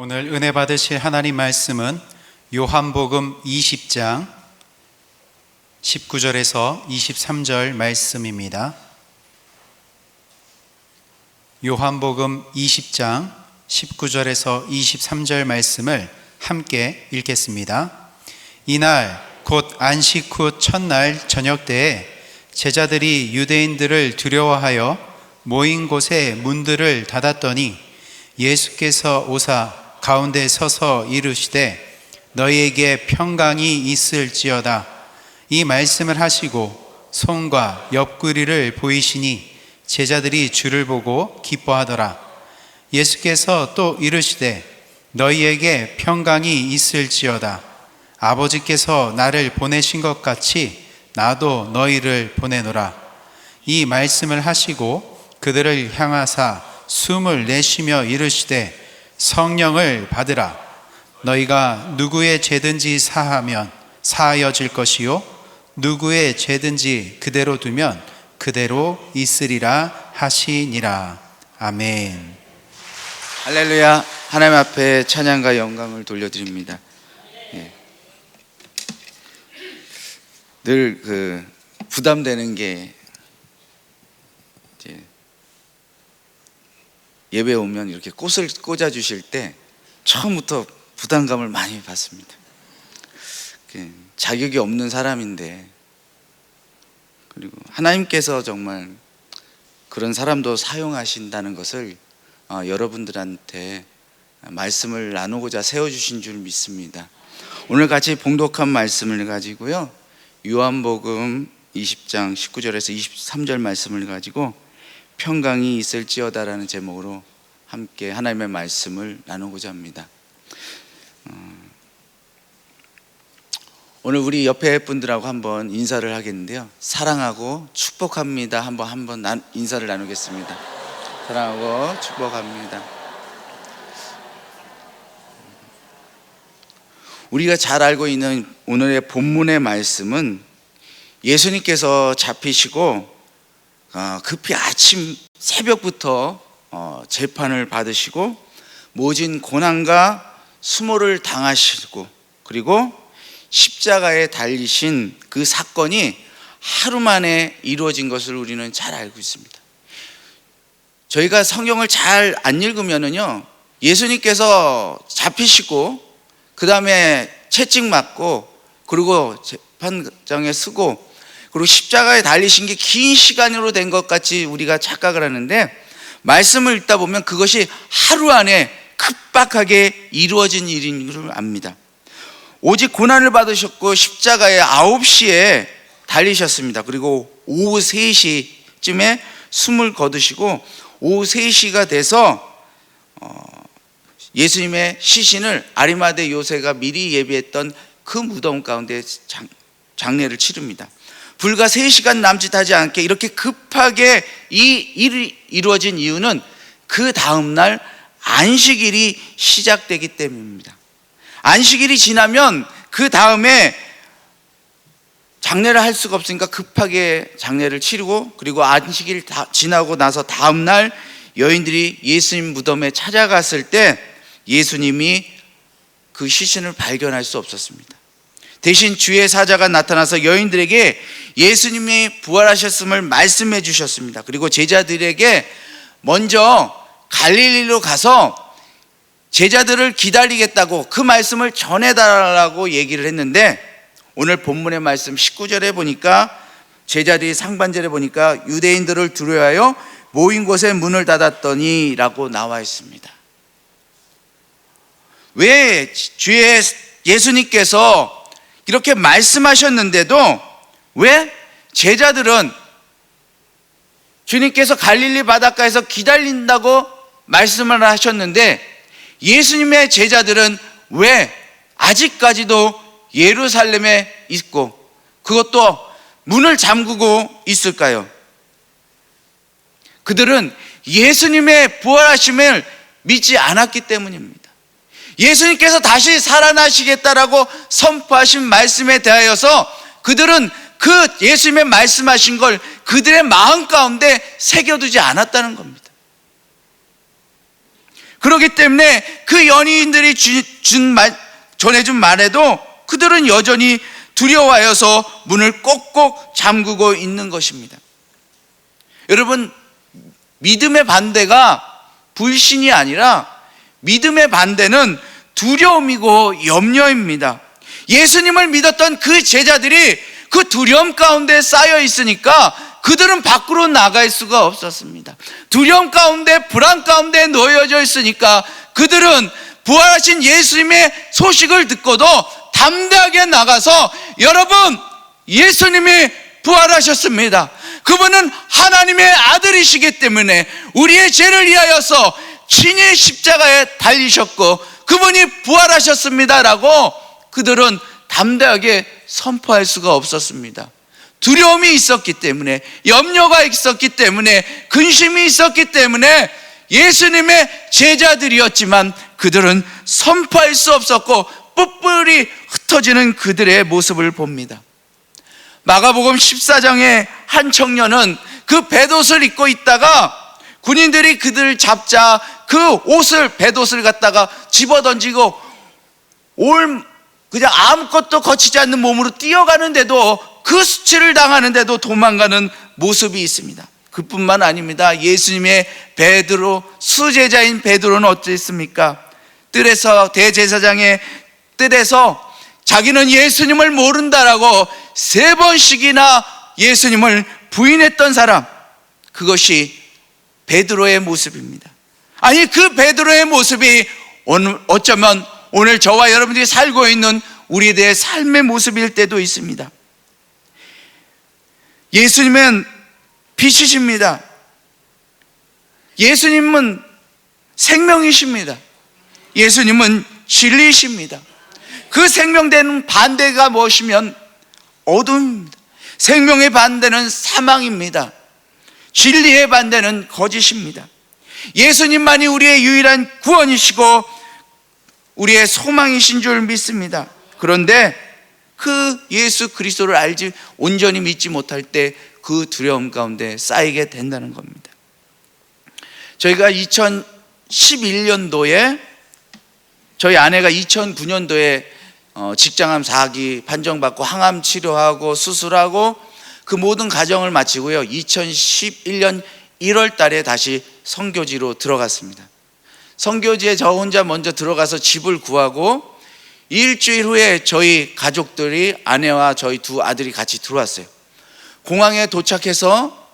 오늘 은혜 받으실 하나님 말씀은 요한복음 20장 19절에서 23절 말씀입니다. 요한복음 20장 19절에서 23절 말씀을 함께 읽겠습니다. 이날 곧 안식 후 첫날 저녁 때에 제자들이 유대인들을 두려워하여 모인 곳에 문들을 닫았더니 예수께서 오사 가운데 서서 이르시되 너희에게 평강이 있을지어다. 이 말씀을 하시고 손과 옆구리를 보이시니 제자들이 주를 보고 기뻐하더라. 예수께서 또 이르시되 너희에게 평강이 있을지어다. 아버지께서 나를 보내신 것 같이 나도 너희를 보내노라. 이 말씀을 하시고 그들을 향하사 숨을 내쉬며 이르시되 성령을 받으라. 너희가 누구의 죄든지 사하면 사하여질 것이요 누구의 죄든지 그대로 두면 그대로 있으리라 하시니라. 아멘. 할렐루야. 하나님 앞에 찬양과 영광을 돌려드립니다. 늘 부담되는 게 이제 예배 오면 이렇게 꽃을 꽂아 주실 때 처음부터 부담감을 많이 받습니다. 자격이 없는 사람인데, 그리고 하나님께서 정말 그런 사람도 사용하신다는 것을 여러분들한테 말씀을 나누고자 세워주신 줄 믿습니다. 오늘 같이 봉독한 말씀을 가지고요, 요한복음 20장 19절에서 23절 말씀을 가지고 평강이 있을지어다라는 제목으로 함께 하나님의 말씀을 나누고자 합니다. 오늘 우리 옆에 분들하고 한번 인사를 하겠는데요, 사랑하고 축복합니다. 한번 인사를 나누겠습니다. 사랑하고 축복합니다. 우리가 잘 알고 있는 오늘의 본문의 말씀은 예수님께서 잡히시고 급히 아침 새벽부터 재판을 받으시고 모진 고난과 수모를 당하시고 그리고 십자가에 달리신 그 사건이 하루 만에 이루어진 것을 우리는 잘 알고 있습니다. 저희가 성경을 잘 안 읽으면은요, 예수님께서 잡히시고 그 다음에 채찍맞고 그리고 재판장에 서고 그리고 십자가에 달리신 게 긴 시간으로 된 것 같이 우리가 착각을 하는데, 말씀을 읽다 보면 그것이 하루 안에 급박하게 이루어진 일인 줄 압니다. 오직 고난을 받으셨고 십자가에 9시에 달리셨습니다. 그리고 오후 3시쯤에 숨을 거두시고 오후 3시가 돼서 예수님의 시신을 아리마대 요새가 미리 예비했던 그 무덤 가운데 장례를 치릅니다. 불과 3시간 남짓하지 않게 이렇게 급하게 이 일이 이루어진 이유는 그 다음날 안식일이 시작되기 때문입니다. 안식일이 지나면 그 다음에 장례를 할 수가 없으니까 급하게 장례를 치르고, 그리고 안식일 지나고 나서 다음날 여인들이 예수님 무덤에 찾아갔을 때 예수님이 그 시신을 발견할 수 없었습니다. 대신 주의 사자가 나타나서 여인들에게 예수님이 부활하셨음을 말씀해 주셨습니다. 그리고 제자들에게 먼저 갈릴리로 가서 제자들을 기다리겠다고 그 말씀을 전해달라고 얘기를 했는데, 오늘 본문의 말씀 19절에 보니까 제자들이 상반절에 보니까 유대인들을 두려워하여 모인 곳에 문을 닫았더니 라고 나와 있습니다. 왜 주의 예수님께서 이렇게 말씀하셨는데도 왜 제자들은 주님께서 갈릴리 바닷가에서 기다린다고 말씀을 하셨는데 예수님의 제자들은 왜 아직까지도 예루살렘에 있고 그것도 문을 잠그고 있을까요? 그들은 예수님의 부활하심을 믿지 않았기 때문입니다. 예수님께서 다시 살아나시겠다라고 선포하신 말씀에 대하여서 그들은 그 예수님의 말씀하신 걸 그들의 마음 가운데 새겨두지 않았다는 겁니다. 그렇기 때문에 그 연예인들이 전해준 말에도 그들은 여전히 두려워하여서 문을 꼭꼭 잠그고 있는 것입니다. 여러분, 믿음의 반대가 불신이 아니라 믿음의 반대는 두려움이고 염려입니다. 예수님을 믿었던 그 제자들이 그 두려움 가운데 쌓여 있으니까 그들은 밖으로 나갈 수가 없었습니다. 두려움 가운데, 불안 가운데 놓여져 있으니까 그들은 부활하신 예수님의 소식을 듣고도 담대하게 나가서, 여러분, 예수님이 부활하셨습니다. 그분은 하나님의 아들이시기 때문에 우리의 죄를 위하여서 친히 십자가에 달리셨고 그분이 부활하셨습니다라고 그들은 담대하게 선포할 수가 없었습니다. 두려움이 있었기 때문에, 염려가 있었기 때문에, 근심이 있었기 때문에 예수님의 제자들이었지만 그들은 선포할 수 없었고 뿔뿔이 흩어지는 그들의 모습을 봅니다. 마가복음 14장에 한 청년은 그 뱃옷을 입고 있다가 군인들이 그들을 잡자 그 옷을, 뱃옷을 갖다가 집어던지고 그냥 아무것도 거치지 않는 몸으로 뛰어가는데도, 그 수치를 당하는데도 도망가는 모습이 있습니다. 그뿐만 아닙니다. 예수님의 베드로, 수제자인 베드로는 어땠습니까? 뜰에서, 대제사장의 뜰에서 자기는 예수님을 모른다라고 3번씩이나 예수님을 부인했던 사람, 그것이 베드로의 모습입니다. 아니, 그 베드로의 모습이 어쩌면 오늘 저와 여러분들이 살고 있는 우리들의 삶의 모습일 때도 있습니다. 예수님은 빛이십니다. 예수님은 생명이십니다. 예수님은 진리이십니다. 그 생명되는 반대가 무엇이면 어둠입니다. 생명의 반대는 사망입니다. 진리의 반대는 거짓입니다. 예수님만이 우리의 유일한 구원이시고 우리의 소망이신 줄 믿습니다. 그런데 그 예수 그리스도를 온전히 믿지 못할 때 그 두려움 가운데 쌓이게 된다는 겁니다. 저희가 2011년도에 저희 아내가 2009년도에 직장암 4기 판정받고 항암 치료하고 수술하고 그 모든 과정을 마치고요, 2011년 1월 달에 다시 선교지로 들어갔습니다. 선교지에 저 혼자 먼저 들어가서 집을 구하고 일주일 후에 저희 가족들이, 아내와 저희 2 아들이 같이 들어왔어요. 공항에 도착해서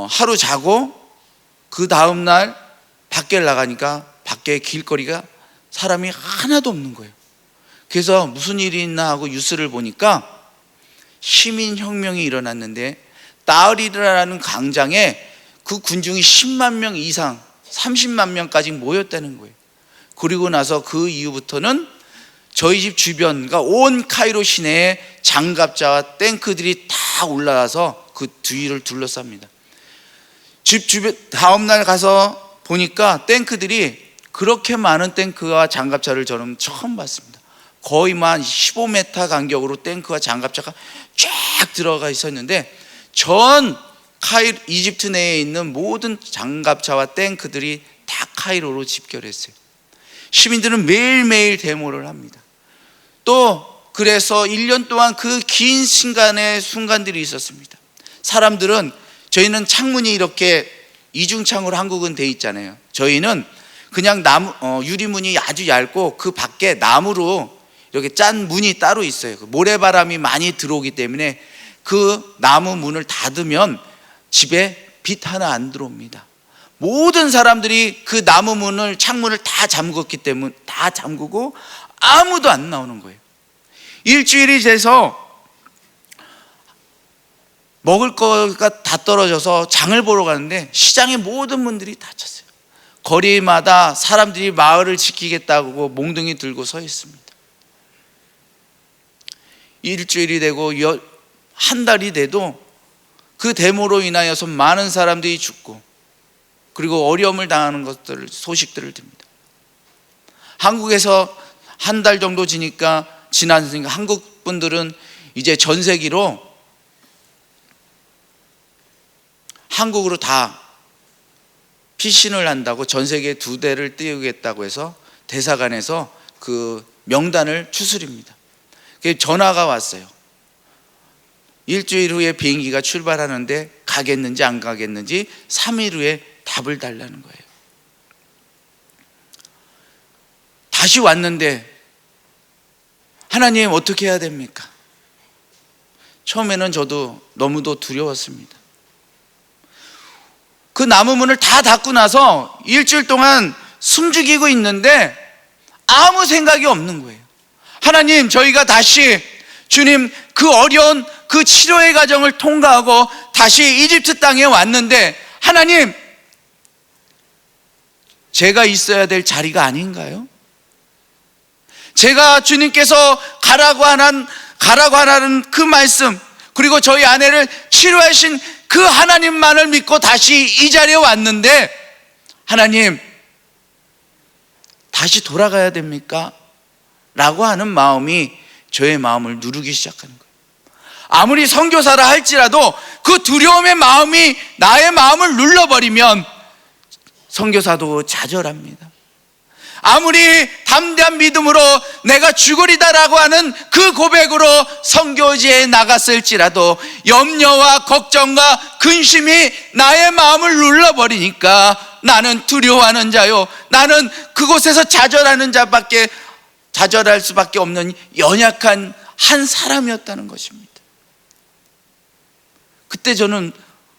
하루 자고 그 다음날 밖에 나가니까 밖에 길거리가 사람이 하나도 없는 거예요. 그래서 무슨 일이 있나 하고 뉴스를 보니까 시민혁명이 일어났는데 따으리라는 광장에 그 군중이 10만 명 이상, 30만 명까지 모였다는 거예요. 그리고 나서 그 이후부터는 저희 집 주변, 그러니까 온 카이로 시내에 장갑차와 탱크들이 다 올라와서 그 뒤를 둘러쌉니다. 집 주변, 다음날 가서 보니까 탱크들이, 그렇게 많은 탱크와 장갑차를 저는 처음 봤습니다. 거의 만 15m 간격으로 탱크와 장갑차가 쫙 들어가 있었는데 전 이집트 내에 있는 모든 장갑차와 탱크들이 다 카이로로 집결했어요. 시민들은 매일매일 데모를 합니다. 또 그래서 1년 동안 그 긴 순간들이 있었습니다. 사람들은, 저희는 창문이 이렇게 이중창으로 한국은 돼 있잖아요. 저희는 그냥 유리문이 아주 얇고 그 밖에 나무로 이렇게 짠 문이 따로 있어요. 모래바람이 많이 들어오기 때문에 그 나무 문을 닫으면 집에 빛 하나 안 들어옵니다. 모든 사람들이 그 나무 문을, 창문을 다 잠궜기 때문에 다 잠그고 아무도 안 나오는 거예요. 일주일이 돼서 먹을 거가 다 떨어져서 장을 보러 가는데 시장의 모든 문들이 닫혔어요. 거리마다 사람들이 마을을 지키겠다고 몽둥이 들고 서 있습니다. 일주일이 되고 한 달이 돼도 그 데모로 인하여서 많은 사람들이 죽고 그리고 어려움을 당하는 소식들을 듭니다. 한국에서 한 달 정도 지나니까 한국 분들은 이제 전세기로 한국으로 다 피신을 한다고 전 세계 2대를 띄우겠다고 해서 대사관에서 그 명단을 추스립니다. 전화가 왔어요. 일주일 후에 비행기가 출발하는데 가겠는지 안 가겠는지 3일 후에 답을 달라는 거예요. 다시 왔는데 하나님 어떻게 해야 됩니까? 처음에는 저도 너무도 두려웠습니다. 그 나무 문을 다 닫고 나서 일주일 동안 숨죽이고 있는데 아무 생각이 없는 거예요. 하나님, 저희가 다시 주님 그 어려운 그 치료의 과정을 통과하고 다시 이집트 땅에 왔는데 하나님, 제가 있어야 될 자리가 아닌가요? 제가 주님께서 가라고 하라는 그 말씀, 그리고 저희 아내를 치료하신 그 하나님만을 믿고 다시 이 자리에 왔는데 하나님, 다시 돌아가야 됩니까? 라고 하는 마음이 저의 마음을 누르기 시작하는 거예요. 아무리 선교사라 할지라도 그 두려움의 마음이 나의 마음을 눌러버리면 선교사도 좌절합니다. 아무리 담대한 믿음으로 내가 죽으리다라고 하는 그 고백으로 선교지에 나갔을지라도 염려와 걱정과 근심이 나의 마음을 눌러버리니까 나는 두려워하는 자요, 나는 그곳에서 좌절할 수밖에 없는 연약한 한 사람이었다는 것입니다. 그때 저는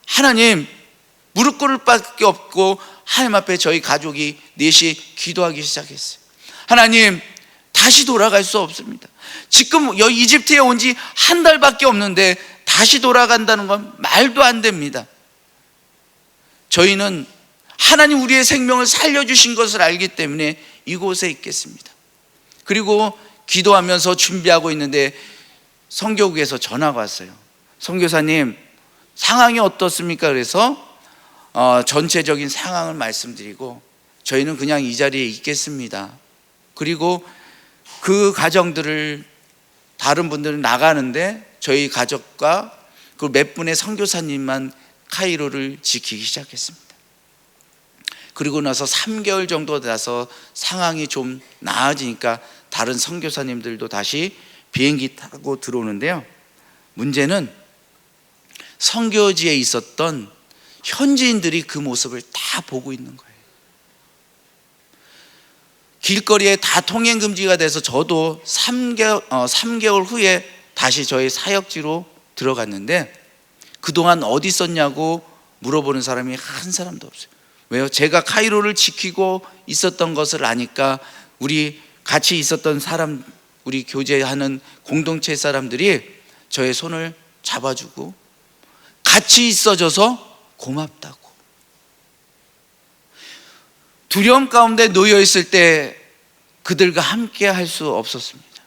하나님, 무릎 꿇을 밖에 없고 하나님 앞에 저희 가족이 넷이 기도하기 시작했어요. 하나님, 다시 돌아갈 수 없습니다. 지금 여기 이집트에 온 지 한 달밖에 없는데 다시 돌아간다는 건 말도 안 됩니다. 저희는 하나님 우리의 생명을 살려주신 것을 알기 때문에 이곳에 있겠습니다. 그리고 기도하면서 준비하고 있는데 선교국에서 전화가 왔어요. 선교사님, 상황이 어떻습니까? 그래서 전체적인 상황을 말씀드리고 저희는 그냥 이 자리에 있겠습니다. 그리고 그 가정들을 다른 분들은 나가는데 저희 가족과 그 몇 분의 선교사님만 카이로를 지키기 시작했습니다. 그리고 나서 3개월 정도 돼서 상황이 좀 나아지니까 다른 선교사님들도 다시 비행기 타고 들어오는데요, 문제는 선교지에 있었던 현지인들이 그 모습을 다 보고 있는 거예요. 길거리에 다 통행 금지가 돼서 저도 3개월 후에 다시 저희 사역지로 들어갔는데 그동안 어디 있었냐고 물어보는 사람이 한 사람도 없어요. 왜요? 제가 카이로를 지키고 있었던 것을 아니까 우리 같이 있었던 사람, 우리 교제하는 공동체 사람들이 저의 손을 잡아주고 같이 있어줘서 고맙다고. 두려움 가운데 놓여 있을 때 그들과 함께 할 수 없었습니다.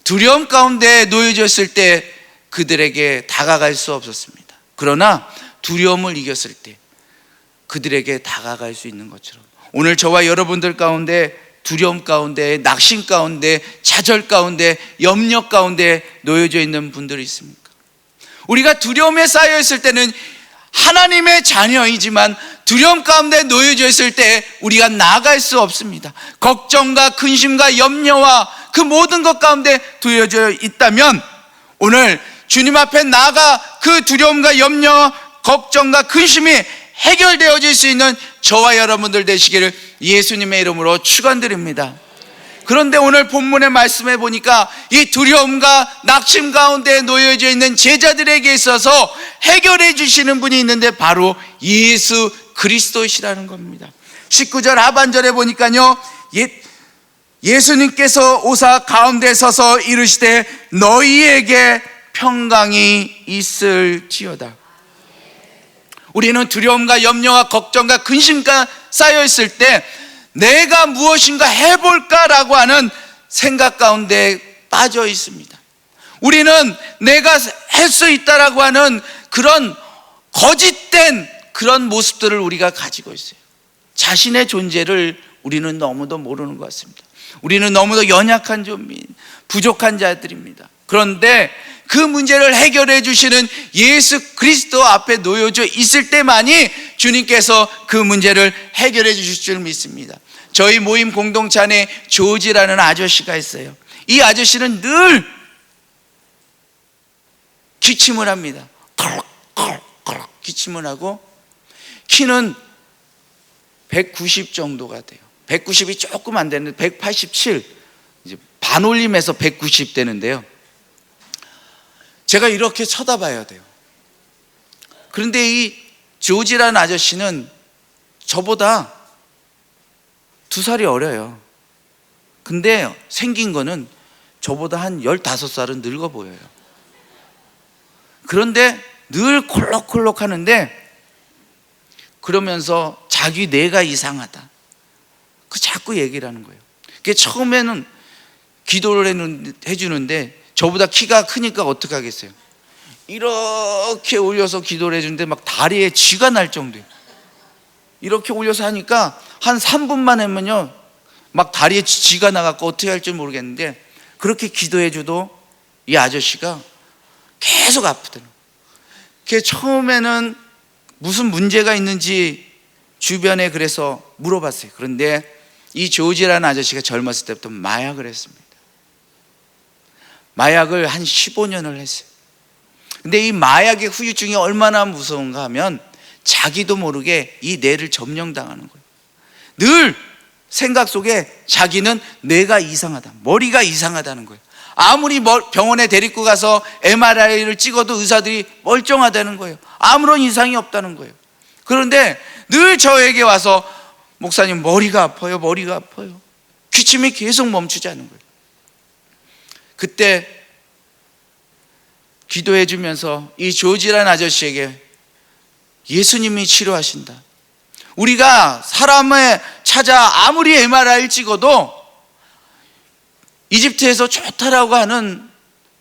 두려움 가운데 놓여져 있을 때 그들에게 다가갈 수 없었습니다. 그러나 두려움을 이겼을 때 그들에게 다가갈 수 있는 것처럼 오늘 저와 여러분들 가운데 두려움 가운데, 낙심 가운데, 좌절 가운데, 염려 가운데 놓여져 있는 분들이 있습니까? 우리가 두려움에 쌓여 있을 때는 하나님의 자녀이지만 두려움 가운데 놓여져 있을 때 우리가 나아갈 수 없습니다. 걱정과 근심과 염려와 그 모든 것 가운데 놓여져 있다면 오늘 주님 앞에 나아가 그 두려움과 염려, 걱정과 근심이 해결되어질 수 있는 저와 여러분들 되시기를 예수님의 이름으로 축원드립니다. 그런데 오늘 본문의 말씀에 보니까 이 두려움과 낙심 가운데 놓여져 있는 제자들에게 있어서 해결해 주시는 분이 있는데 바로 예수 그리스도시라는 겁니다. 19절 하반절에 보니까요, 예수님께서 오사 가운데 서서 이르시되 너희에게 평강이 있을지어다. 우리는 두려움과 염려와 걱정과 근심과 쌓여 있을 때 내가 무엇인가 해볼까라고 하는 생각 가운데 빠져 있습니다. 우리는 내가 할 수 있다라고 하는 그런 거짓된 그런 모습들을 우리가 가지고 있어요. 자신의 존재를 우리는 너무도 모르는 것 같습니다. 우리는 너무도 연약한 존재인, 부족한 자들입니다. 그런데 그 문제를 해결해 주시는 예수 그리스도 앞에 놓여져 있을 때만이 주님께서 그 문제를 해결해 주실 줄 믿습니다. 저희 모임 공동체 안에 조지라는 아저씨가 있어요. 이 아저씨는 늘 기침을 합니다. 기침을 하고 키는 190 정도가 돼요. 190이 조금 안 되는데 187, 이제 반올림해서 190 되는데요. 제가 이렇게 쳐다봐야 돼요. 그런데 이 조지라는 아저씨는 저보다 2살이 어려요. 근데 생긴 거는 저보다 한 15살은 늙어 보여요. 그런데 늘 콜록콜록 하는데, 그러면서 자기 뇌가 이상하다, 그 자꾸 얘기를 하는 거예요. 그게 처음에는 기도를 해주는데 저보다 키가 크니까 어떻게 하겠어요? 이렇게 올려서 기도를 해주는데 막 다리에 쥐가 날 정도예요. 이렇게 올려서 하니까 한 3분만 하면요 막 다리에 쥐가 나갖고 어떻게 할지 모르겠는데, 그렇게 기도해줘도 이 아저씨가 계속 아프더라고요. 그게 처음에는 무슨 문제가 있는지 주변에 그래서 물어봤어요. 그런데 이 조지라는 아저씨가 젊었을 때부터 마약을 했습니다. 마약을 한 15년을 했어요. 근데 이 마약의 후유증이 얼마나 무서운가 하면 자기도 모르게 이 뇌를 점령당하는 거예요. 늘 생각 속에 자기는 뇌가 이상하다, 머리가 이상하다는 거예요. 아무리 병원에 데리고 가서 MRI를 찍어도 의사들이 멀쩡하다는 거예요. 아무런 이상이 없다는 거예요. 그런데 늘 저에게 와서 목사님 머리가 아파요, 머리가 아파요. 기침이 계속 멈추지 않는 거예요. 그때 기도해 주면서 이 조지라는 아저씨에게 예수님이 치료하신다, 우리가 사람을 찾아 아무리 MRI를 찍어도 이집트에서 좋다라고 하는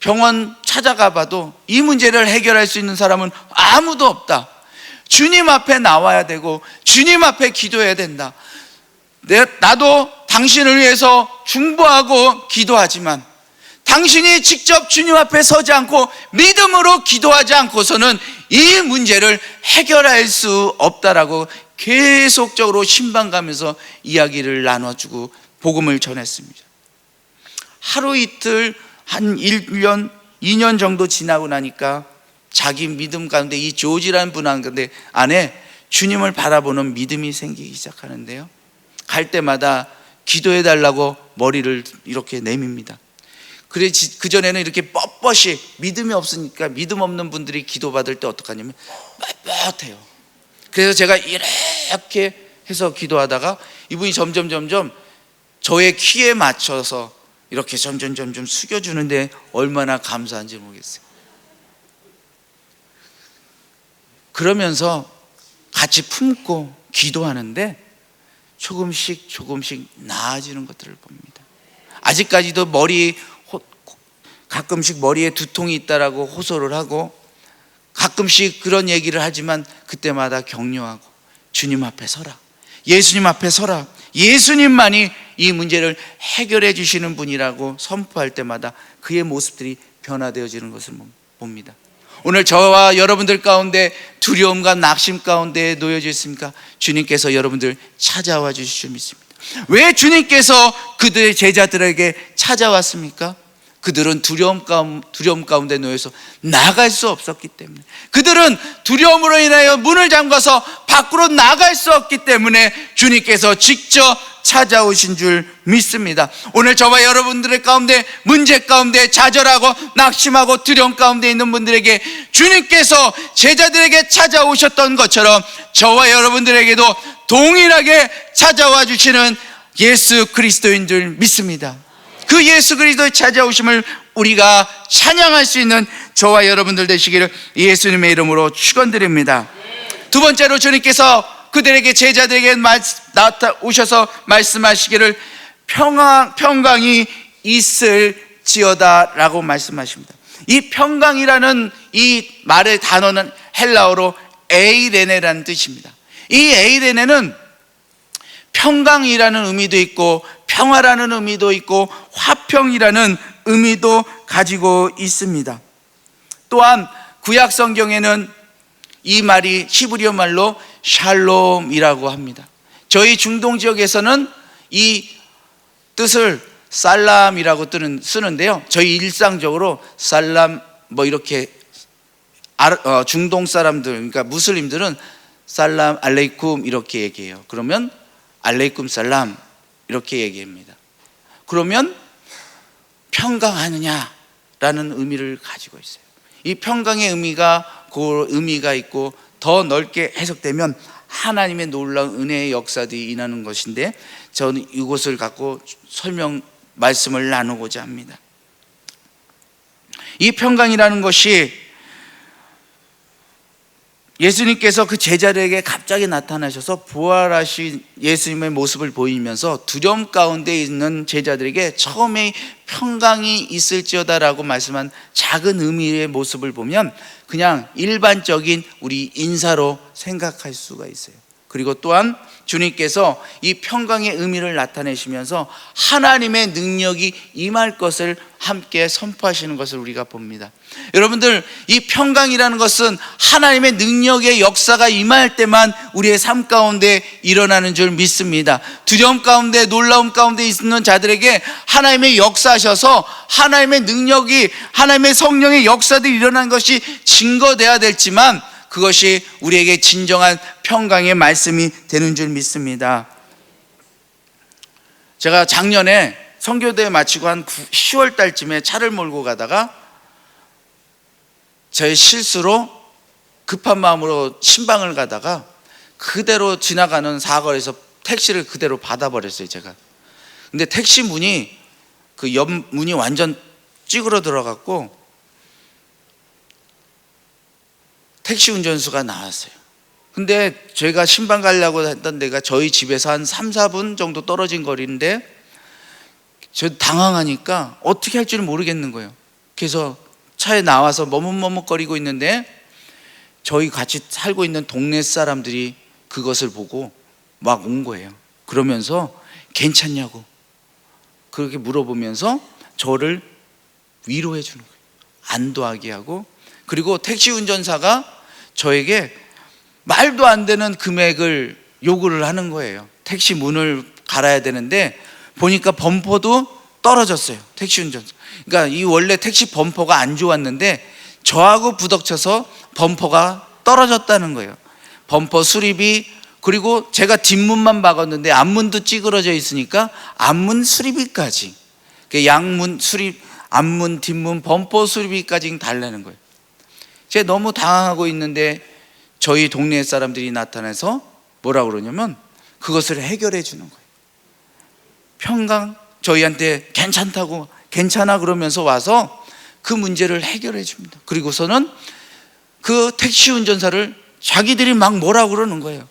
병원 찾아가 봐도 이 문제를 해결할 수 있는 사람은 아무도 없다. 주님 앞에 나와야 되고 주님 앞에 기도해야 된다. 나도 당신을 위해서 중보하고 기도하지만 당신이 직접 주님 앞에 서지 않고 믿음으로 기도하지 않고서는 이 문제를 해결할 수 없다라고 계속적으로 신방가면서 이야기를 나눠주고 복음을 전했습니다. 하루 이틀 한 1년, 2년 정도 지나고 나니까 자기 믿음 가운데 이 조지라는 분 안에 주님을 바라보는 믿음이 생기기 시작하는데요, 갈 때마다 기도해 달라고 머리를 이렇게 내밉니다. 그래 그전에는 이렇게 뻣뻣이 믿음이 없으니까 믿음 없는 분들이 기도받을 때 어떡하냐면 뻣뻣해요. 그래서 제가 이렇게 해서 기도하다가 이분이 점점 저의 키에 맞춰서 이렇게 점점 숙여주는데 얼마나 감사한지 모르겠어요. 그러면서 같이 품고 기도하는데 조금씩 나아지는 것들을 봅니다. 아직까지도 가끔씩 머리에 두통이 있다라고 호소를 하고 가끔씩 그런 얘기를 하지만 그때마다 격려하고 주님 앞에 서라, 예수님 앞에 서라, 예수님만이 이 문제를 해결해 주시는 분이라고 선포할 때마다 그의 모습들이 변화되어지는 것을 봅니다. 오늘 저와 여러분들 가운데 두려움과 낙심 가운데 놓여져 있습니까? 주님께서 여러분들 찾아와 주실 줄 믿습니다. 왜 주님께서 그들의 제자들에게 찾아왔습니까? 그들은 두려움 가운데 놓여서 나갈 수 없었기 때문에, 그들은 두려움으로 인하여 문을 잠가서 밖으로 나갈 수 없기 때문에 주님께서 직접 찾아오신 줄 믿습니다. 오늘 저와 여러분들의 가운데 문제 가운데 좌절하고 낙심하고 두려움 가운데 있는 분들에게 주님께서 제자들에게 찾아오셨던 것처럼 저와 여러분들에게도 동일하게 찾아와 주시는 예수 그리스도인 줄 믿습니다. 그 예수 그리스도의 찾아오심을 우리가 찬양할 수 있는 저와 여러분들 되시기를 예수님의 이름으로 축원드립니다. 두 번째로 주님께서 그들에게 제자들에게 나타오셔서 말씀하시기를 평강이 있을지어다 라고 말씀하십니다. 이 평강이라는 이 말의 단어는 헬라어로 에이레네라는 뜻입니다. 이 에이레네는 평강이라는 의미도 있고 평화라는 의미도 있고 화평이라는 의미도 가지고 있습니다. 또한 구약 성경에는 이 말이 히브리어 말로 샬롬이라고 합니다. 저희 중동 지역에서는 이 뜻을 살람이라고 쓰는데요, 저희 일상적으로 살람 이렇게 중동 사람들, 그러니까 무슬림들은 살람 알레이쿰 이렇게 얘기해요. 그러면 알레이쿰 살람 이렇게 얘기합니다. 그러면 평강하느냐라는 의미를 가지고 있어요. 이 평강의 의미가 그 의미가 있고 더 넓게 해석되면 하나님의 놀라운 은혜의 역사들이 일어나는 것인데, 저는 이것을 갖고 말씀을 나누고자 합니다. 이 평강이라는 것이 예수님께서 그 제자들에게 갑자기 나타나셔서 부활하신 예수님의 모습을 보이면서 두려움 가운데 있는 제자들에게 처음에 평강이 있을지어다라고 말씀한 작은 의미의 모습을 보면 그냥 일반적인 우리 인사로 생각할 수가 있어요. 그리고 또한 주님께서 이 평강의 의미를 나타내시면서 하나님의 능력이 임할 것을 함께 선포하시는 것을 우리가 봅니다. 여러분들, 이 평강이라는 것은 하나님의 능력의 역사가 임할 때만 우리의 삶 가운데 일어나는 줄 믿습니다. 두려움 가운데, 놀라움 가운데 있는 자들에게 하나님의 역사하셔서 하나님의 능력이, 하나님의 성령의 역사들이 일어나는 것이 증거돼야 되지만, 그것이 우리에게 진정한 평강의 말씀이 되는 줄 믿습니다. 제가 작년에 선교대회 마치고 한 10월 달쯤에 차를 몰고 가다가 저의 실수로 급한 마음으로 신방을 가다가 그대로 지나가는 사거리에서 택시를 그대로 받아버렸어요, 제가. 근데 택시 문이, 그 옆 문이 완전 찌그러들어갖고 택시 운전수가 나왔어요. 근데 제가 신방 가려고 했던 데가 저희 집에서 한 3, 4분 정도 떨어진 거리인데, 저 당황하니까 어떻게 할 줄 모르겠는 거예요. 그래서 차에 나와서 머뭇머뭇거리고 있는데 저희 같이 살고 있는 동네 사람들이 그것을 보고 막 온 거예요. 그러면서 괜찮냐고 그렇게 물어보면서 저를 위로해 주는 거예요. 안도하게 하고, 그리고 택시 운전사가 저에게 말도 안 되는 금액을 요구를 하는 거예요. 택시 문을 갈아야 되는데 보니까 범퍼도 떨어졌어요, 택시 운전사. 그러니까 이 원래 택시 범퍼가 안 좋았는데 저하고 부닥쳐서 범퍼가 떨어졌다는 거예요. 범퍼 수리비, 그리고 제가 뒷문만 박았는데 앞문도 찌그러져 있으니까 앞문 수리비까지, 양문 수리, 앞문, 뒷문, 범퍼 수리비까지 달라는 거예요. 제가 너무 당황하고 있는데 저희 동네 사람들이 나타나서 뭐라 그러냐면 그것을 해결해 주는 거예요. 평강, 저희한테 괜찮다고, 괜찮아 그러면서 와서 그 문제를 해결해 줍니다. 그리고서는 그 택시 운전사를 자기들이 막 뭐라 그러는 거예요.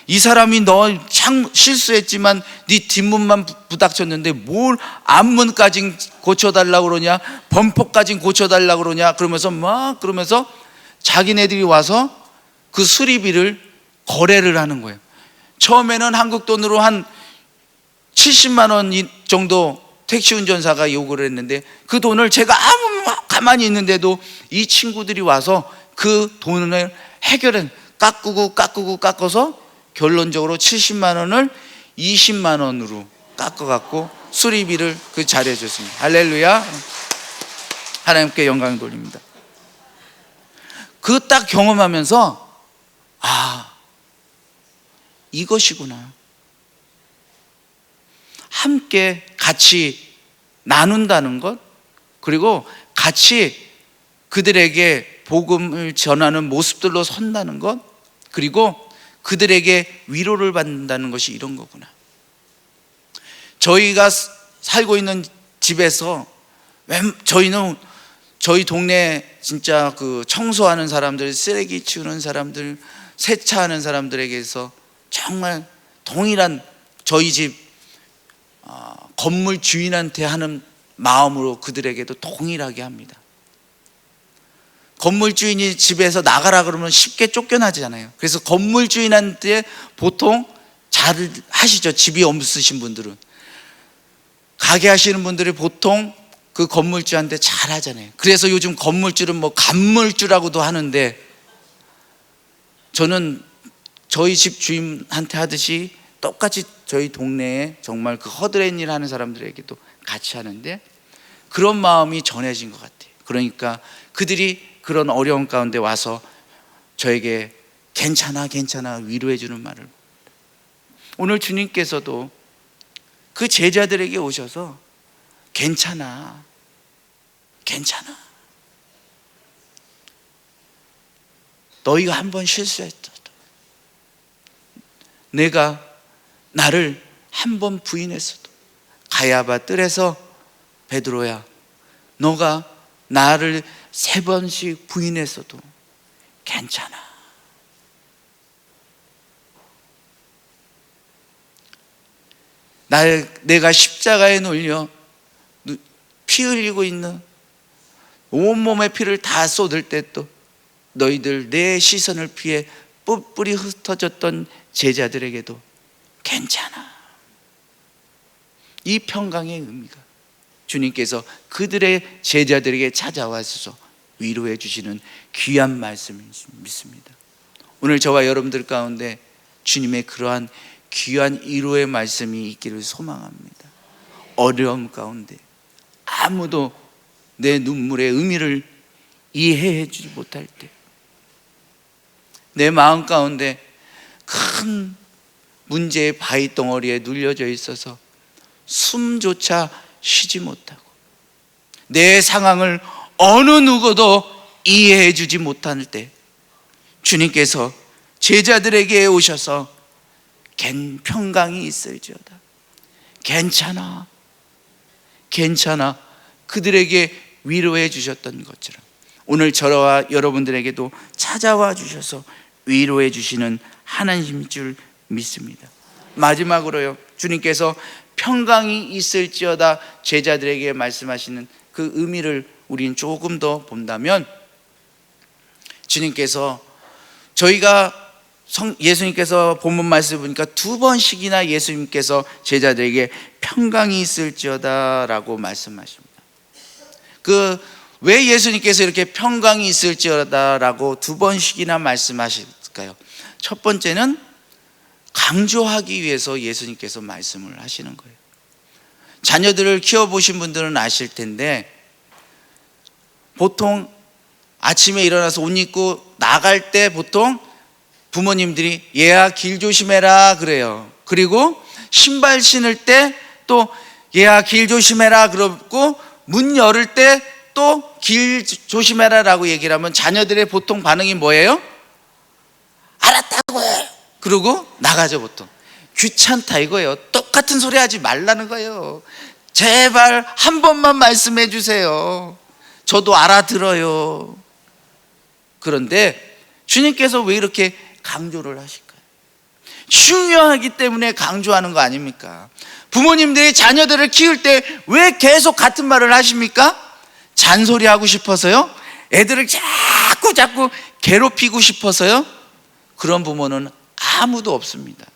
이 사람이 너 참 실수했지만 네 뒷문만 부닥쳤는데 뭘 앞문까지 고쳐달라고 그러냐, 범퍼까지 고쳐달라고 그러냐, 그러면서 자기네들이 와서 그 수리비를 거래를 하는 거예요. 처음에는 한국 돈으로 한 70만 원 정도 택시 운전사가 요구를 했는데 그 돈을 제가 가만히 있는데도 이 친구들이 와서 그 돈을 깎아서 결론적으로 70만 원을 20만 원으로 깎아갖고 수리비를 그 자리에 줬습니다. 할렐루야. 하나님께 영광 돌립니다. 그 딱 경험하면서 이것이구나. 함께 같이 나눈다는 것, 그리고 같이 그들에게 복음을 전하는 모습들로 선다는 것, 그리고 그들에게 위로를 받는다는 것이 이런 거구나. 저희가 살고 있는 집에서 저희는 저희 동네 진짜 그 청소하는 사람들, 쓰레기 치우는 사람들, 세차하는 사람들에게서 정말 동일한 저희 집 건물 주인한테 하는 마음으로 그들에게도 동일하게 합니다. 건물 주인이 집에서 나가라 그러면 쉽게 쫓겨나잖아요. 그래서 건물 주인한테 보통 잘 하시죠. 집이 없으신 분들은. 가게 하시는 분들이 보통 그 건물주한테 잘하잖아요. 그래서 요즘 건물주는 뭐 간물주라고도 하는데, 저는 저희 집 주인한테 하듯이 똑같이 저희 동네에 정말 그 허드렛 일 하는 사람들에게도 같이 하는데, 그런 마음이 전해진 것 같아요. 그러니까 그들이 그런 어려운 가운데 와서 저에게 괜찮아 괜찮아 위로해 주는 말을, 오늘 주님께서도 그 제자들에게 오셔서 괜찮아 괜찮아, 너희가 한번 실수했어도, 내가 나를 한번 부인했어도, 가야바 뜰에서 베드로야, 너가 나를 3번씩 부인했어도 괜찮아. 내가 십자가에 놀려 피 흘리고 있는, 온몸에 피를 다 쏟을 때 또 너희들 내 시선을 피해 뿔뿔이 흩어졌던 제자들에게도 괜찮아. 이 평강의 의미가 주님께서 그들의 제자들에게 찾아와서 위로해 주시는 귀한 말씀을 믿습니다. 오늘 저와 여러분들 가운데 주님의 그러한 귀한 위로의 말씀이 있기를 소망합니다. 어려움 가운데 아무도 내 눈물의 의미를 이해해 주지 못할 때, 내 마음 가운데 큰 문제의 바위 덩어리에 눌려져 있어서 숨조차 쉬지 못하고, 내 상황을 어느 누구도 이해해 주지 못할 때, 주님께서 제자들에게 오셔서 평강이 있을지어다, 괜찮아 괜찮아, 그들에게 위로해 주셨던 것처럼 오늘 저와 여러분들에게도 찾아와 주셔서 위로해 주시는 하나님인 줄 믿습니다. 마지막으로요, 주님께서 평강이 있을지어다 제자들에게 말씀하시는 그 의미를 우리는 조금 더 본다면, 주님께서 예수님께서 본문 말씀을 보니까 2번씩이나 예수님께서 제자들에게 평강이 있을지어다 라고 말씀하십니다. 왜 예수님께서 이렇게 평강이 있을지어다 라고 2번씩이나 말씀하실까요? 첫 번째는 강조하기 위해서 예수님께서 말씀을 하시는 거예요. 자녀들을 키워보신 분들은 아실 텐데, 보통 아침에 일어나서 옷 입고 나갈 때 보통 부모님들이 얘야 길 조심해라 그래요. 그리고 신발 신을 때 또 얘야 길 조심해라 그러고, 문 열을 때 또 길 조심해라 라고 얘기를 하면 자녀들의 보통 반응이 뭐예요? 알았다고 해. 그러고 나가죠. 보통 귀찮다 이거예요. 똑같은 소리 하지 말라는 거예요. 제발 한 번만 말씀해 주세요. 저도 알아들어요. 그런데 주님께서 왜 이렇게 강조를 하실까요? 중요하기 때문에 강조하는 거 아닙니까? 부모님들이 자녀들을 키울 때 왜 계속 같은 말을 하십니까? 잔소리하고 싶어서요? 애들을 자꾸 괴롭히고 싶어서요? 그런 부모는 아무도 없습니다.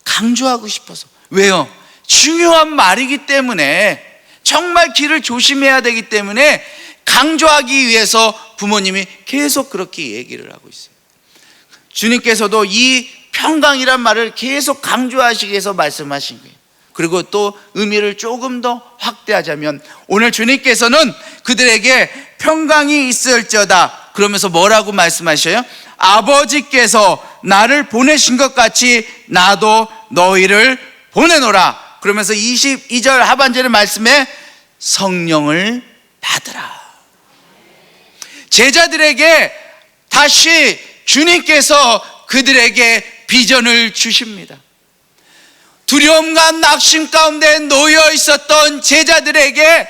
강조하고 싶어서. 왜요? 중요한 말이기 때문에, 정말 길을 조심해야 되기 때문에 강조하기 위해서 부모님이 계속 그렇게 얘기를 하고 있어요. 주님께서도 이 평강이란 말을 계속 강조하시기 위해서 말씀하신 거예요. 그리고 또 의미를 조금 더 확대하자면, 오늘 주님께서는 그들에게 평강이 있을지어다 그러면서 뭐라고 말씀하셔요? 아버지께서 나를 보내신 것 같이 나도 너희를 보내노라. 그러면서 22절 하반절의 말씀에 성령을 받으라. 제자들에게 다시 주님께서 그들에게 비전을 주십니다. 두려움과 낙심 가운데 놓여 있었던 제자들에게,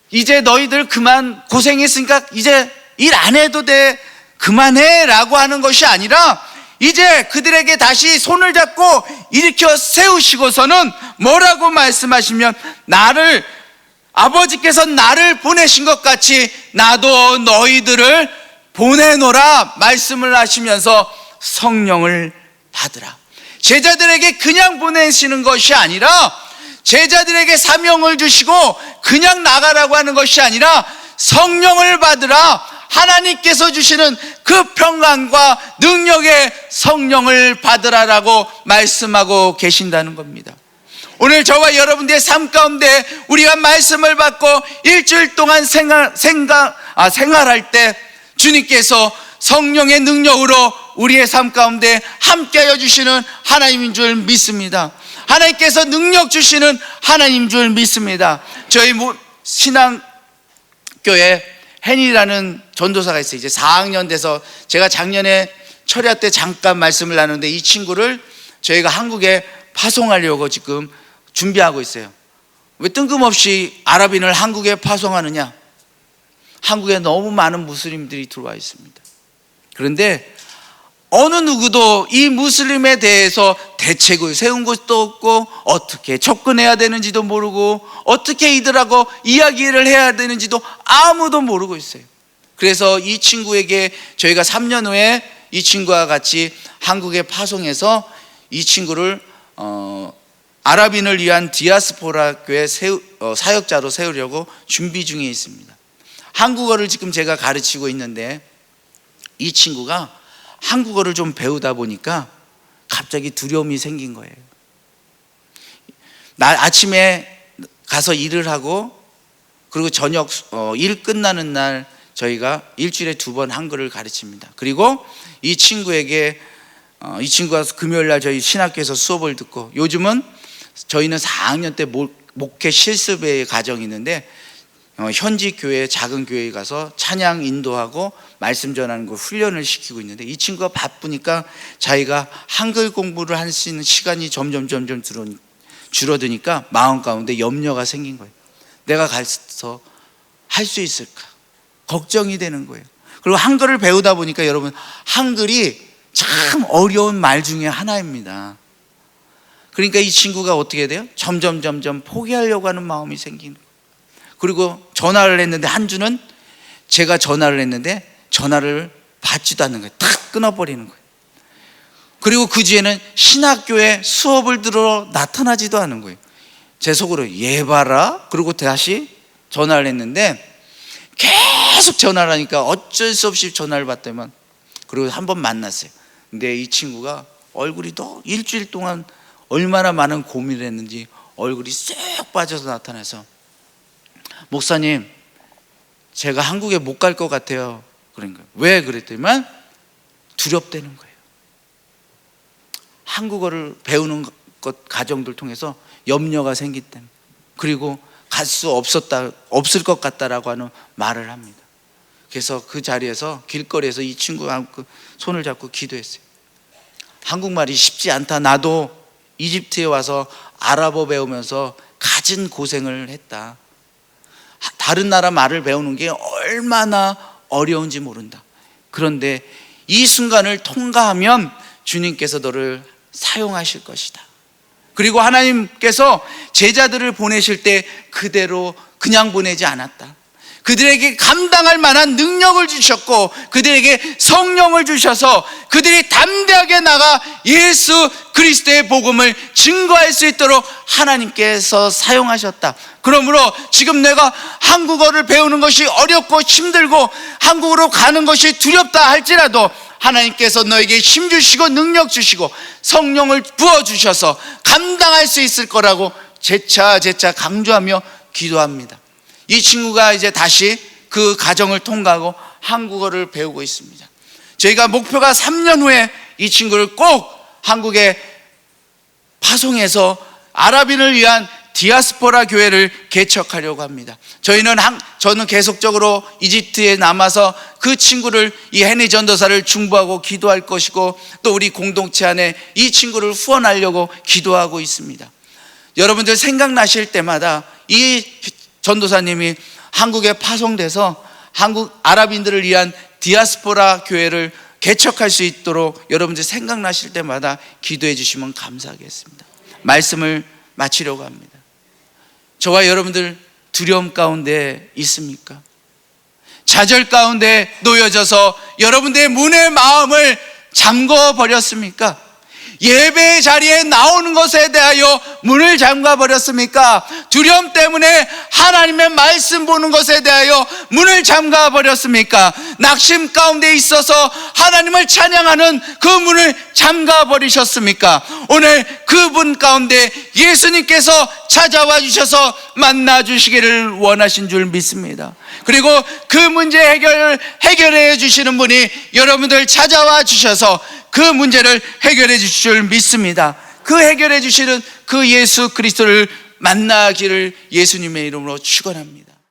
이제 너희들 그만 고생했으니까 이제 일 안 해도 돼, 그만해 라고 하는 것이 아니라, 이제 그들에게 다시 손을 잡고 일으켜 세우시고서는 뭐라고 말씀하시면, 아버지께서 나를 보내신 것 같이 나도 너희들을 보내노라 말씀을 하시면서 성령을 받으라. 제자들에게 그냥 보내시는 것이 아니라 제자들에게 사명을 주시고 그냥 나가라고 하는 것이 아니라 성령을 받으라, 하나님께서 주시는 그 평강과 능력의 성령을 받으라라고 말씀하고 계신다는 겁니다. 오늘 저와 여러분들의 삶 가운데 우리가 말씀을 받고 일주일 동안 생활할 때 주님께서 성령의 능력으로 우리의 삶 가운데 함께하여 주시는 하나님인 줄 믿습니다. 하나님께서 능력 주시는 하나님인 줄 믿습니다. 저희 신앙교회 헨이라는 전도사가 있어요. 이제 4학년 돼서 제가 작년에 철야 때 잠깐 말씀을 나누는데 이 친구를 저희가 한국에 파송하려고 지금 준비하고 있어요. 왜 뜬금없이 아랍인을 한국에 파송하느냐? 한국에 너무 많은 무슬림들이 들어와 있습니다. 그런데 어느 누구도 이 무슬림에 대해서 대책을 세운 것도 없고 어떻게 접근해야 되는지도 모르고 어떻게 이들하고 이야기를 해야 되는지도 아무도 모르고 있어요. 그래서 이 친구에게 저희가 3년 후에 이 친구와 같이 한국에 파송해서 이 친구를 아랍인을 위한 디아스포라 교회 사역자로 세우려고 준비 중에 있습니다. 한국어를 지금 제가 가르치고 있는데 이 친구가 한국어를 좀 배우다 보니까 갑자기 두려움이 생긴 거예요. 아침에 가서 일을 하고 그리고 저녁 일 끝나는 날 저희가 일주일에 2번 한글을 가르칩니다. 그리고 이 친구가 금요일 날 저희 신학교에서 수업을 듣고, 요즘은 저희는 4학년 때 목회 실습의 과정이 있는데 현지 교회, 작은 교회에 가서 찬양 인도하고 말씀 전하는 거 훈련을 시키고 있는데 이 친구가 바쁘니까 자기가 한글 공부를 할 수 있는 시간이 점점 줄어드니까 마음 가운데 염려가 생긴 거예요. 내가 가서 할 수 있을까? 걱정이 되는 거예요. 그리고 한글을 배우다 보니까 여러분, 한글이 참 어려운 말 중에 하나입니다. 그러니까 이 친구가 어떻게 돼요? 점점 포기하려고 하는 마음이 생기는 거예요. 그리고 전화를 했는데 한 주는 제가 전화를 했는데 전화를 받지도 않는 거예요. 탁 끊어버리는 거예요. 그리고 그 주에는 신학교에 수업을 들으러 나타나지도 않은 거예요. 제 속으로 얘 봐라. 그리고 다시 전화를 했는데 계속 전화를 하니까 어쩔 수 없이 전화를 받더만. 그리고 한번 만났어요. 근데 이 친구가 얼굴이 또 일주일 동안 얼마나 많은 고민을 했는지 얼굴이 쏙 빠져서 나타나서, 목사님, 제가 한국에 못 갈 것 같아요. 그런 거예요. 왜 그랬더니만 두렵다는 거예요. 한국어를 배우는 것 과정들 통해서 염려가 생기기 때문에, 그리고 갈 수 없을 것 같다라고 하는 말을 합니다. 그래서 그 자리에서 길거리에서 이 친구와 손을 잡고 기도했어요. 한국말이 쉽지 않다. 나도 이집트에 와서 아랍어 배우면서 갖은 고생을 했다. 다른 나라 말을 배우는 게 얼마나 어려운지 모른다. 그런데 이 순간을 통과하면 주님께서 너를 사용하실 것이다. 그리고 하나님께서 제자들을 보내실 때 그대로 그냥 보내지 않았다. 그들에게 감당할 만한 능력을 주셨고 그들에게 성령을 주셔서 그들이 담대하게 나가 예수 그리스도의 복음을 증거할 수 있도록 하나님께서 사용하셨다. 그러므로 지금 내가 한국어를 배우는 것이 어렵고 힘들고 한국으로 가는 것이 두렵다 할지라도 하나님께서 너에게 힘 주시고 능력 주시고 성령을 부어주셔서 감당할 수 있을 거라고 재차 강조하며 기도합니다. 이 친구가 이제 다시 그 과정을 통과하고 한국어를 배우고 있습니다. 저희가 목표가 3년 후에 이 친구를 꼭 한국에 파송해서 아랍인을 위한 디아스포라 교회를 개척하려고 합니다. 저는 계속적으로 이집트에 남아서 그 친구를, 이 헨리 전도사를 중보하고 기도할 것이고 또 우리 공동체 안에 이 친구를 후원하려고 기도하고 있습니다. 여러분들 생각나실 때마다 이 전도사님이 한국에 파송돼서 한국 아랍인들을 위한 디아스포라 교회를 개척할 수 있도록 여러분들 생각나실 때마다 기도해 주시면 감사하겠습니다. 말씀을 마치려고 합니다. 저와 여러분들 두려움 가운데 있습니까? 좌절 가운데 놓여져서 여러분들의 문의 마음을 잠궈 버렸습니까? 예배 자리에 나오는 것에 대하여 문을 잠가 버렸습니까? 두려움 때문에 하나님의 말씀 보는 것에 대하여 문을 잠가 버렸습니까? 낙심 가운데 있어서 하나님을 찬양하는 그 문을 잠가 버리셨습니까? 오늘 그분 가운데 예수님께서 찾아와 주셔서 만나 주시기를 원하신 줄 믿습니다. 그리고 그 문제 해결해 주시는 분이 여러분들 찾아와 주셔서 그 문제를 해결해 주실 줄 믿습니다. 그 해결해 주시는 그 예수 그리스도를 만나기를 예수님의 이름으로 축원합니다.